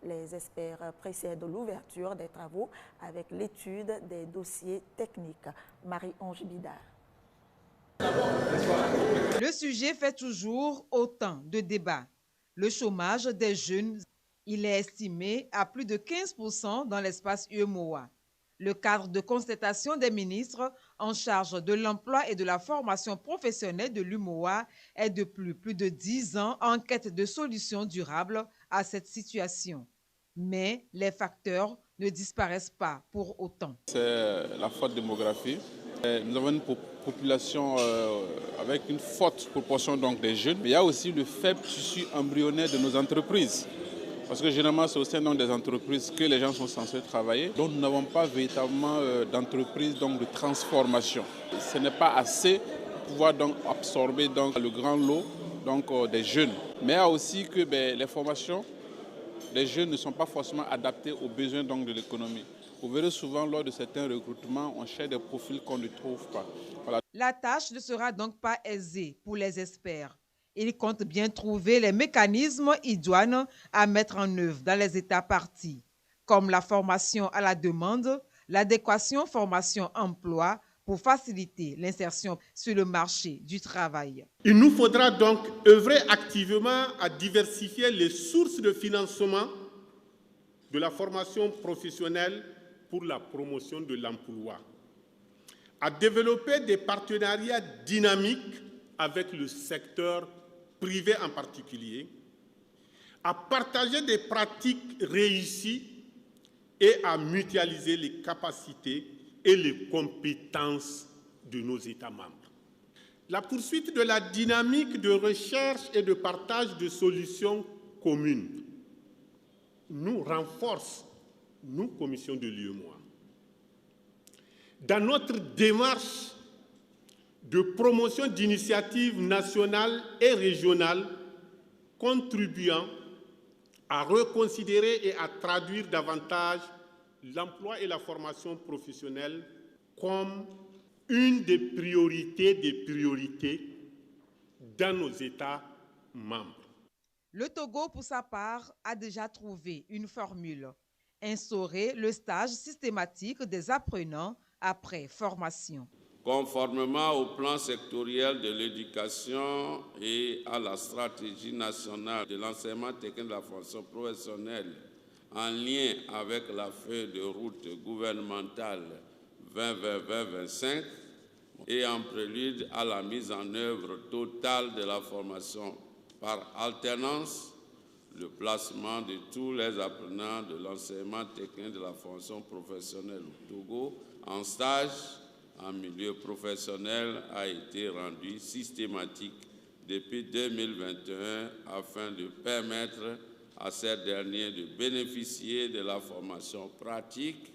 Les experts précèdent l'ouverture des travaux avec l'étude des dossiers techniques. Marie-Ange Bidard. Le sujet fait toujours autant de débats. Le chômage des jeunes, il est estimé à plus de 15% dans l'espace UEMOA. Le cadre de concertation des ministres en charge de l'emploi et de la formation professionnelle de l'UEMOA est depuis plus de 10 ans en quête de solutions durables à cette situation. Mais les facteurs ne disparaissent pas pour autant. C'est la forte démographie. Nous avons une population avec une forte proportion donc, des jeunes. Il y a aussi le faible tissu embryonnaire de nos entreprises. Parce que généralement, c'est au sein des entreprises que les gens sont censés travailler. Donc nous n'avons pas véritablement d'entreprise de transformation. Ce n'est pas assez pour pouvoir donc, absorber donc, le grand lot des jeunes. Mais il y a aussi que les formations, les jeunes ne sont pas forcément adaptés aux besoins donc, de l'économie. Vous verrez souvent lors de certains recrutements, on cherche des profils qu'on ne trouve pas. Voilà. La tâche ne sera donc pas aisée pour les experts. Ils comptent bien trouver les mécanismes idoines à mettre en œuvre dans les États parties, comme la formation à la demande, l'adéquation formation-emploi pour faciliter l'insertion sur le marché du travail. Il nous faudra donc œuvrer activement à diversifier les sources de financement de la formation professionnelle pour la promotion de l'emploi, à développer des partenariats dynamiques avec le secteur privé en particulier, à partager des pratiques réussies et à mutualiser les capacités et les compétences de nos États membres. La poursuite de la dynamique de recherche et de partage de solutions communes nous renforce, nous, Commission de l'UEMOA, dans notre démarche de promotion d'initiatives nationales et régionales contribuant à reconsidérer et à traduire davantage l'emploi et la formation professionnelle comme une des priorités dans nos États membres. Le Togo, pour sa part, a déjà trouvé une formule: instaurer le stage systématique des apprenants après formation. Conformément au plan sectoriel de l'éducation et à la stratégie nationale de l'enseignement technique de la formation professionnelle, en lien avec la feuille de route gouvernementale 2020-2025 et en prélude à la mise en œuvre totale de la formation par alternance, le placement de tous les apprenants de l'enseignement technique de la formation professionnelle au Togo en stage en milieu professionnel a été rendu systématique depuis 2021 afin de permettre à ces derniers de bénéficier de la formation pratique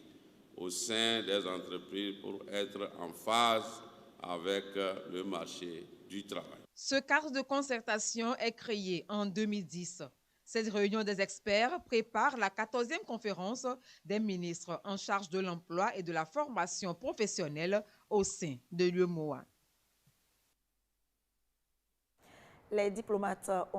au sein des entreprises pour être en phase avec le marché du travail. Ce cadre de concertation est créé en 2010. Cette réunion des experts prépare la 14e conférence des ministres en charge de l'emploi et de la formation professionnelle au sein de l'UEMOA. Les diplomates ont